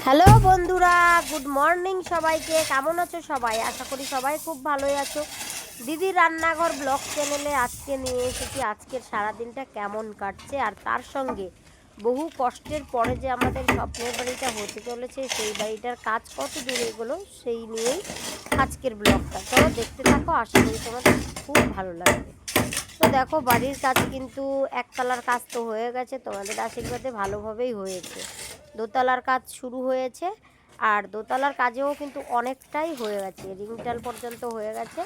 Hello বন্ধুরা, good morning সবাইকে। কেমন আছো সবাই? আশা করি সবাই খুব ভালোই আছো। দিদি রান্নাঘর ব্লগ চ্যানেলে আজকে নিয়ে এসেছি আজকের সারাদিনটা কেমন কাটছে, আর তার সঙ্গে বহু কষ্টের পরে যে আমাদের স্বপ্নের বাড়িটা হতে চলেছে সেই বাড়িটার কাজ কত দূর এগোলো সেই নিয়েই আজকের ব্লগটা। চলো দেখতে থাকো, আশা করি তোমাদের খুব ভালো লাগবে। তো দেখো, বাড়ির কাজ কিন্তু একতলার কাজ তো হয়ে গেছে, তোমাদের আশীর্বাদে ভালোভাবেই হয়েছে। দোতলার কাজ শুরু হয়েছে, আর দোতলার কাজেও কিন্তু অনেকটাই হয়ে গেছে, রিংটাল পর্যন্ত হয়ে গেছে।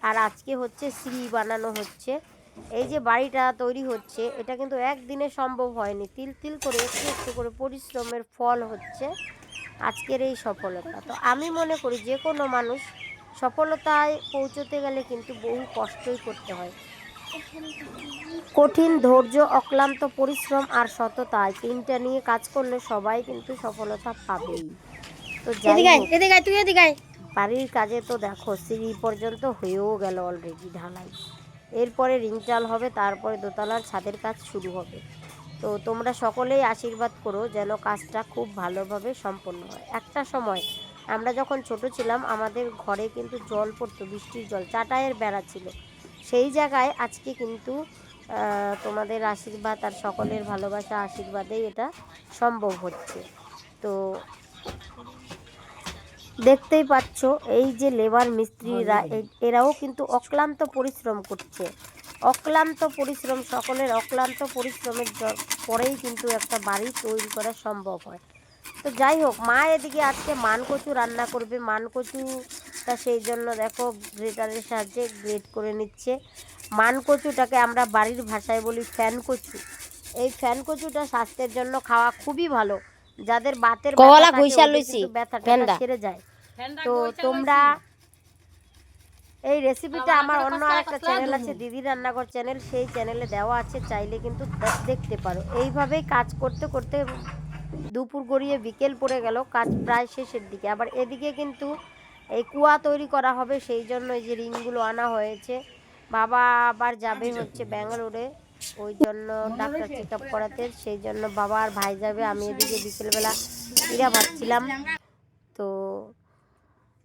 আর আজকে হচ্ছে সিঁড়ি বানানো হচ্ছে। এই যে বাড়িটা তৈরি হচ্ছে এটা কিন্তু একদিনে সম্ভব হয়নি, তিল তিল করে একটু একটু করে পরিশ্রমের ফল হচ্ছে আজকের এই সফলতা। তো আমি মনে করি যে কোনো মানুষ সফলতায় পৌঁছতে গেলে কিন্তু বহু কষ্টই করতে হয়। কঠিন ধৈর্য, অক্লান্ত পরিশ্রম আর সততা, তিনটা নিয়ে কাজ করলে সবাই কিন্তু সফলতা পাবেই। তো যাই হোক, বাড়ির কাজে তো দেখো সিঁড়ি পর্যন্ত হয়েও গেল অলরেডি ঢালাই। এরপরে রিংটাল হবে, তারপরে দোতলার ছাদের কাজ শুরু হবে। তো তোমরা সকলেই আশীর্বাদ করো যেন কাজটা খুব ভালোভাবে সম্পন্ন হয়। একটা সময় আমরা যখন ছোট ছিলাম আমাদের ঘরে কিন্তু জল পড়তো, বৃষ্টির জল, চাটাইয়ের বেড়া ছিল। সেই জায়গায় আজকে কিন্তু তোমাদের আশীর্বাদ আর সকলের ভালোবাসা আশীর্বাদেই এটা সম্ভব হচ্ছে। তো দেখতেই পাচ্ছ এই যে লেবার মিস্ত্রিরা এরাও কিন্তু অক্লান্ত পরিশ্রম করছে। অক্লান্ত পরিশ্রম, সকলের অক্লান্ত পরিশ্রমের পরেই কিন্তু একটা বাড়ি তৈরি করা সম্ভব হয়। তো যাই হোক, মা এদিকে আজকে মানকচু রান্না করবে। মানকচুটা সেই জন্য দেখো গ্রেটারের সাহায্যে গ্রেট করে নিচ্ছে। মানকচুটাকে আমরা বাড়ির ভাষায় বলি ফ্যান কচু। এই ফ্যান কচুটা স্বাস্থ্যের জন্য খাওয়া খুবই ভালো। যাদের বাতের ব্যথা থাকে ওদের কিন্তু ব্যথাটা সেরে যায়। তো তোমরা এই রেসিপিটা আমার অন্য আরেকটা চ্যানেল আছে, দিদি রান্নাঘর চ্যানেল, সেই চ্যানেলে দেওয়া আছে, চাইলে কিন্তু দেখতে পারো। এইভাবেই কাজ করতে করতে দুপুর গড়িয়ে বিকেল পড়ে গেল, কাজ প্রায় শেষের দিকে। আবার এদিকে কিন্তু এই কুয়া তৈরি করা হবে, সেই জন্য এই যে রিংগুলো আনা হয়েছে। বাবা আবার যাবে হচ্ছে ব্যাঙ্গালোরে, ওই জন্য ডাক্তার চেক আপ করাতে, সেই জন্য বাবা আর ভাই যাবে। আমি এদিকে বিকেলবেলা ইরা ভাবছিলাম। তো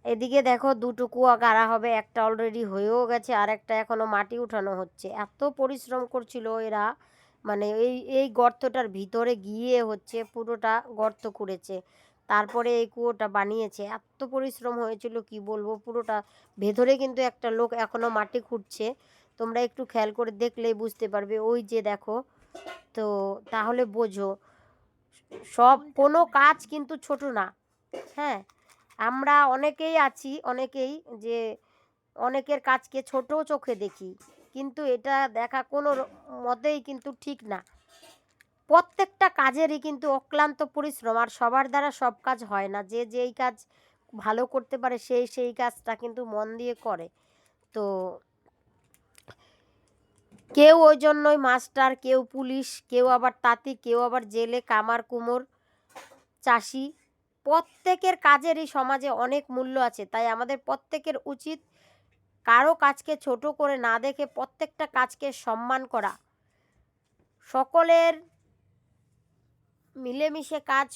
এদিকে দেখো দুটো কুয়া গাড়া হবে, একটা অলরেডি হয়েও গেছে, আর একটা এখনো মাটি উঠানো হচ্ছে। এত পরিশ্রম করছিল এরা, মানে এই গর্তটার ভিতরে গিয়ে হচ্ছে পুরোটা গর্ত করেছে, তারপরে এই কুয়োটা বানিয়েছে। এত পরিশ্রম হয়েছিল কি বলবো, পুরোটা ভেতরে কিন্তু একটা লোক এখনো মাটি খুঁড়ছে। তোমরা একটু খেয়াল করে দেখলেই বুঝতে পারবে, ওই যে দেখো। তো তাহলে বোঝো সব কোনো কাজ কিন্তু ছোট না। হ্যাঁ, আমরা অনেকেই আছি, অনেকেই যে অনেকের কাজকে ছোট চোখে দেখি, কিন্তু এটা দেখা কোনো মতেই কিন্তু ঠিক না। প্রত্যেকটা কাজেরই কিন্তু অক্লান্ত পরিশ্রম, আর সবার দ্বারা সব কাজ হয় না। যে যেই কাজ ভালো করতে পারে সেই কাজটা কিন্তু মন দিয়ে করে। তো কেউ ওই জন্যই মাস্টার, কেউ পুলিশ, কেউ আবার তাঁতি, কেউ আবার জেলে, কামার কুমোর, চাষি। প্রত্যেকের কাজেরই সমাজে অনেক মূল্য আছে। তাই আমাদের প্রত্যেকের উচিত কারো কাজকে ছোট করে না দেখে প্রত্যেকটা কাজকে সম্মান করা। সকলের মিলেমিশে কাজ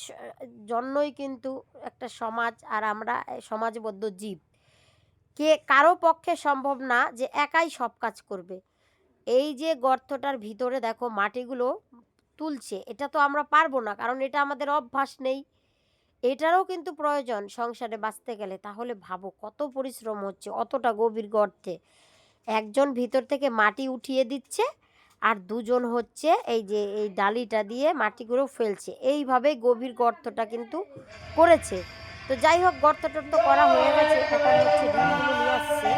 জন্যই কিন্তু একটা সমাজ, আর আমরা সমাজবদ্ধ জীব। কারো পক্ষে সম্ভব না যে একাই সব কাজ করবে। এই যে গর্তটার ভিতরে দেখো মাটিগুলো তুলছে, এটা তো আমরা পারবো না, কারণ এটা আমাদের অভ্যাস নেই। এটারও কিন্তু প্রয়োজন সংসারে বাঁচতে গেলে। তাহলে ভাবো কত পরিশ্রম হচ্ছে অতটা গভীর গর্তে। একজন ভিতর থেকে মাটি উঠিয়ে দিচ্ছে, আর দুজন হচ্ছে এই যে এই ডালিটা দিয়ে মাটিগুলো ফেলছে। এইভাবে গভীর গর্তটা কিন্তু করেছে। তো যাই হোক, গর্তটা তো করা হয়ে গেছে, এখন হচ্ছে রিংগুলো নিয়ে আসছে।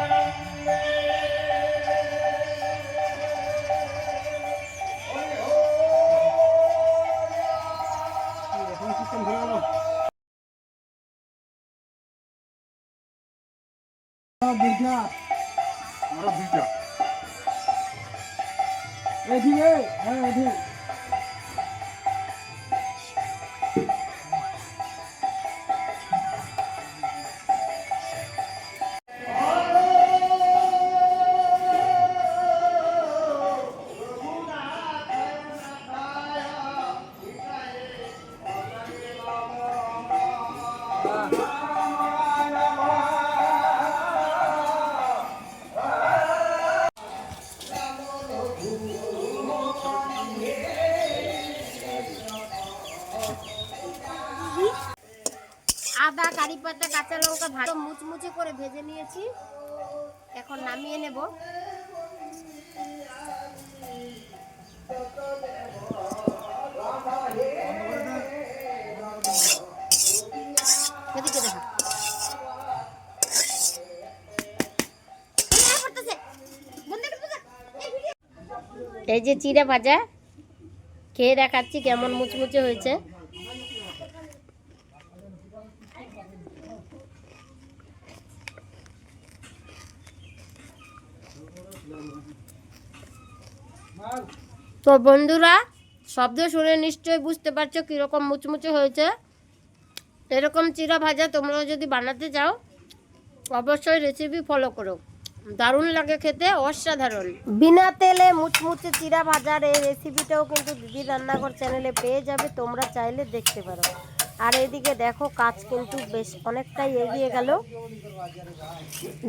আদা, কারি পাতা, কাঁচা লঙ্কা ভালো মুচমুচে করে ভেজে নিয়েছি। এখন নামিয়ে নেব। এদিকে দেখা এই যে চিড়া ভাজা খেয়ে দেখাচ্ছি কেমন মুচমুচে হয়েছে। তো বন্ধুরা, শব্দ শুনে নিশ্চয়ই বুঝতে পারছো কীরকম মুচমুচে হয়েছে। এরকম চিড়া ভাজা তোমরাও যদি বানাতে চাও অবশ্যই রেসিপি ফলো করো, দারুণ লাগে খেতে, অসাধারণ। বিনা তেলে মুচমুচে চিড়া ভাজার এই রেসিপিটাও কিন্তু দিদি রান্নাঘর চ্যানেলে পেয়ে যাবে, তোমরা চাইলে দেখতে পারো। আর এদিকে দেখো কাজ কিন্তু বেশ অনেকটাই এগিয়ে গেল।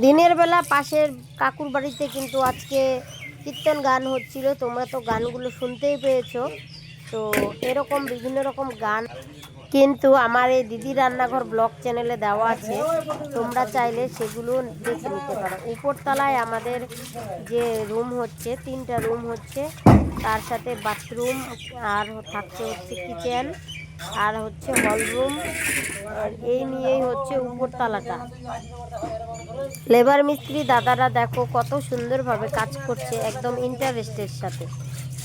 দিনের বেলা পাশের কাকুর বাড়িতে কিন্তু আজকে কীর্তন গান হচ্ছিল, তোমরা তো গানগুলো শুনতেই পেয়েছো। তো এরকম বিভিন্ন রকম গান কিন্তু আমার এই দিদি রান্নাঘর ব্লগ চ্যানেলে দেওয়া আছে, তোমরা চাইলে সেগুলো দেখে নিতে পারো। উপরতলায় আমাদের যে রুম হচ্ছে, 3টা রুম হচ্ছে, তার সাথে বাথরুম, আর থাকছে হচ্ছে কিচেন, আর হচ্ছে হল রুম, আর এই নিয়েই হচ্ছে উপরতলাটা। লেবার মিস্ত্রি দাদারা দেখো কত সুন্দরভাবে কাজ করছে, একদম ইন্টারেস্টের সাথে।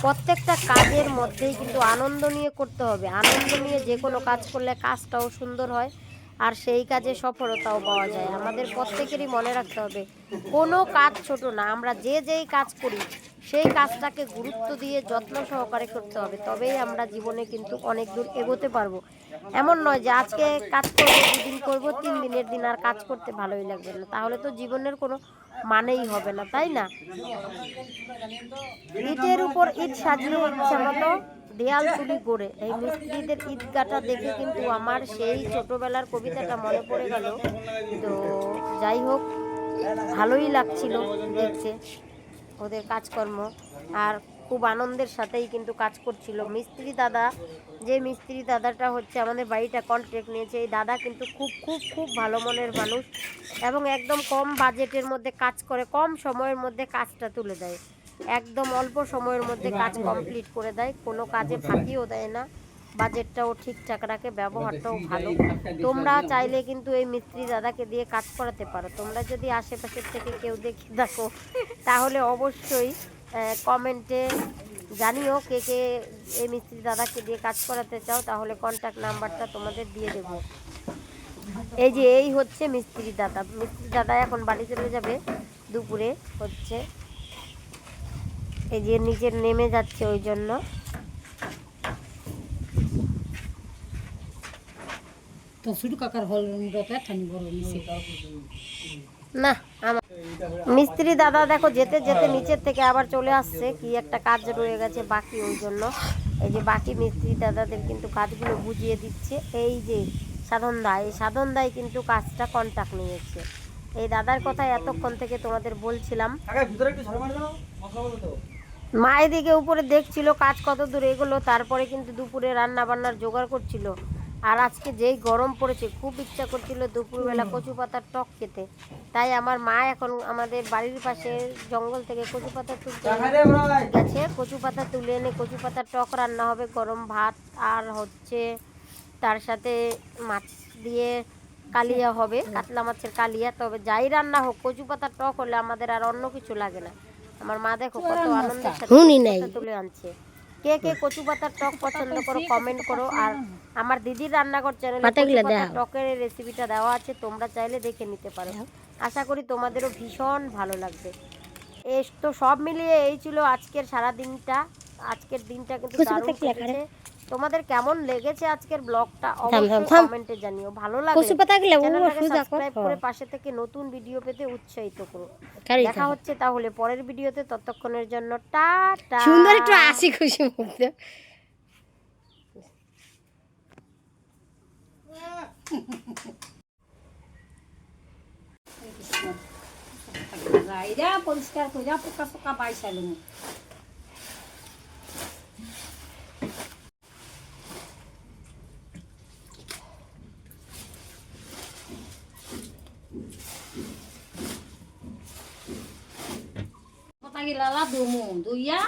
প্রত্যেকটা কাজের মধ্যেই কিন্তু আনন্দ নিয়ে করতে হবে, আনন্দ নিয়ে যে কোনো কাজ করলে কাজটাও সুন্দর হয় আর সেই কাজে সফলতাও পাওয়া যায়। আমাদের প্রত্যেকেরই মনে রাখতে হবে কোনো কাজ ছোট না, আমরা যেই কাজ করি সেই কাজটাকে গুরুত্ব দিয়ে যত্ন সহকারে করতে হবে, তবেই আমরা জীবনে কিন্তু অনেক দূর এগোতে পারবো। এমন নয় যে আজকে কাজ করবো, 2 দিন করবো, 3 দিনের দিন আর কাজ করতে ভালোই লাগবে না, তাহলে তো জীবনের কোনো মানেই হবে না, তাই না? ইটের উপর ইট সাজিয়ে ইচ্ছে মতো দেয়াল তুলি গড়ে, এই মিস্ত্রিদের ইট গাঁটা দেখে কিন্তু আমার সেই ছোটবেলার কবিতাটা মনে পড়ে গেল। তো যাই হোক, ভালোই লাগছিল দেখতে ওদের কাজকর্ম, আর খুব আনন্দের সাথেই কিন্তু কাজ করছিল মিস্ত্রি দাদা। যে মিস্ত্রি দাদাটা হচ্ছে আমাদের বাড়িটা কন্ট্রাক্ট নিয়েছে, এই দাদা কিন্তু খুব খুব খুব ভালো মনের মানুষ এবং একদম কম বাজেটের মধ্যে কাজ করে, কম সময়ের মধ্যে কাজটা তুলে দেয়, একদম অল্প সময়ের মধ্যে কাজ কমপ্লিট করে দেয়, কোনো কাজে ফাঁকিও দেয় না, বাজেটটাও ঠিকঠাক রাখে, ব্যবহারটাও ভালো। তোমরা চাইলে কিন্তু এই মিস্ত্রি দাদাকে দিয়ে কাজ করাতে পারো। তোমরা যদি আশেপাশের থেকে কেউ দেখে দেখো তাহলে অবশ্যই কমেন্টে জানিও কে কে এই মিস্ত্রি দাদাকে দিয়ে কাজ করাতে চাও, তাহলে কন্ট্যাক্ট নাম্বারটা তোমাদের দিয়ে দেব। এই যে এই হচ্ছে মিস্ত্রি দাদা। মিস্ত্রি দাদা এখন বাড়ি চলে যাবে, দুপুরে হচ্ছে এই যে নিচে নেমে যাচ্ছে, ওই জন্য। না আমার মিস্ত্রি দাদা দেখো যেতে যেতে নিচের থেকে আবার চলে আসছে, কি একটা কাজ রয়ে গেছে বাকি, ওই জন্য এই যে বাকি মিস্ত্রি দাদাদের কিন্তু কাজগুলো বুঝিয়ে দিচ্ছে। এই যে সাধন দা, এই সাধন দাই কিন্তু কাজটা কন্ট্যাক্ট নিয়েছে। এই দাদার কথা এতক্ষণ থেকে তোমাদের বলছিলাম। মা এদিকে উপরে দেখছিল কাজ কত দূর এগুলো, তারপরে কিন্তু দুপুরে রান্না বান্নার জোগাড় করছিল। আর আজকে যেই গরম পড়েছে, খুব ইচ্ছা করছিল দুপুরবেলা কচু পাতার টক খেতে, তাই আমার মা এখন আমাদের বাড়ির পাশে জঙ্গল থেকে কচু পাতা তুলতে গেছে। কচু পাতা তুলে এনে কচু পাতার টক রান্না হবে, গরম ভাত আর হচ্ছে তার সাথে মাছ দিয়ে কালিয়া হবে, কাতলা মাছের কালিয়া। তবে যাই রান্না হোক, কচু পাতার টক হলে আমাদের আর অন্য কিছু লাগে না। আমার মা দেখো কত আনন্দের সাথে তুলে আনছে। কে কে কচু পাতার টক পছন্দ করো কমেন্ট করো। আর আমার দিদির রান্নাঘর চ্যানেলে কচু পাতার টকের রেসিপিটা দেওয়া আছে, তোমরা চাইলে দেখে নিতে পারো। আশা করি তোমাদেরও ভীষণ ভালো লাগবে। এই তো সব মিলিয়ে এই ছিল আজকের সারা দিনটা। আজকের দিনটা কিন্তু দারুণ কেটেছে। তোমাদের কেমন লেগেছে আজকের ব্লগটা অবশ্যই কমেন্টে জানিও। ভালো লাগলে চ্যানেলটাকে সাবস্ক্রাইব করে পাশে থেকে নতুন ভিডিও পেতে উৎসাহিত করো। দেখা হচ্ছে তাহলে পরের ভিডিওতে, ততক্ষণের জন্য টাটা। সুন্দর একটু হাসি খুশি মুখ পরিষ্কার করে পোকা পোকা পাইসাল। লাগিলালা ধুমু ধুইয়া